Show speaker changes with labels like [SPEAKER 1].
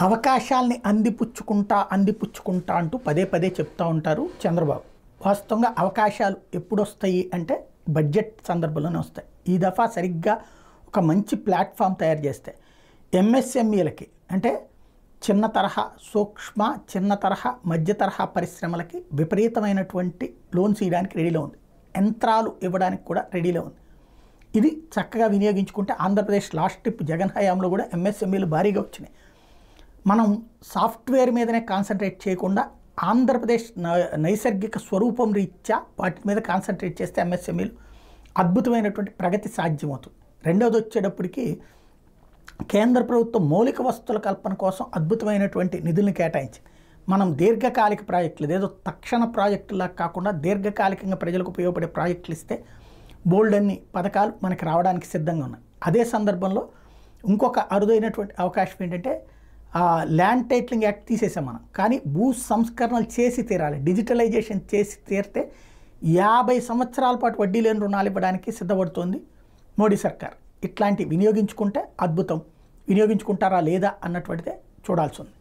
[SPEAKER 1] అవకాశాల్ని అందిపుచ్చుకుంటా అంటూ పదే పదే చెప్తూ ఉంటారు చంద్రబాబు. వాస్తవంగా అవకాశాలు ఎప్పుడు వస్తాయి అంటే బడ్జెట్ సందర్భంలోనే వస్తాయి. ఈ దఫా సరిగ్గా ఒక మంచి ప్లాట్ఫామ్ తయారు చేస్తే ఎంఎస్ఎంఈలకి అంటే చిన్న తరహా సూక్ష్మ చిన్న తరహా మధ్య తరహా పరిశ్రమలకి విపరీతమైనటువంటి లోన్స్ ఇవ్వడానికి రెడీలో ఉంది. యంత్రాలు ఇవ్వడానికి కూడా రెడీలో ఉంది. ఇది చక్కగా వినియోగించుకుంటే ఆంధ్రప్రదేశ్ లాస్ట్ ట్రిప్ జగన్ హయాంలో కూడా ఎంఎస్ఎంఈలు భారీగా వచ్చినాయి. మనం సాఫ్ట్వేర్ మీదనే కాన్సన్ట్రేట్ చేయకుండా ఆంధ్రప్రదేశ్ నైసర్గిక స్వరూపం రీత్యా వాటి మీద కాన్సన్ట్రేట్ చేస్తే ఎంఎస్ఎంఈలు అద్భుతమైనటువంటి ప్రగతి సాధ్యమవుతుంది. రెండవది వచ్చేటప్పటికి కేంద్ర ప్రభుత్వం మౌలిక వస్తువుల కల్పన కోసం అద్భుతమైనటువంటి నిధులను కేటాయించింది. మనం దీర్ఘకాలిక ప్రాజెక్టులు ఏదో తక్షణ ప్రాజెక్టులా కాకుండా దీర్ఘకాలికంగా ప్రజలకు ఉపయోగపడే ప్రాజెక్టులు ఇస్తే బోల్డ్ అన్ని పథకాలు మనకి రావడానికి సిద్ధంగా ఉన్నాయి. అదే సందర్భంలో ఇంకొక అరుదైనటువంటి అవకాశం ఏంటంటే ల్యాండ్ టైటిలింగ్ యాక్ట్ తీసేసాం మనం, కానీ భూ సంస్కరణలు చేసి తీరాలి. డిజిటలైజేషన్ చేసి తీరితే 50 సంవత్సరాల పాటు వడ్డీ లేని రుణాలు ఇవ్వడానికి సిద్ధపడుతోంది మోడీ సర్కార్. ఇట్లాంటి వినియోగించుకుంటే అద్భుతం. వినియోగించుకుంటారా లేదా అన్నటువంటిదే చూడాల్సి ఉంది.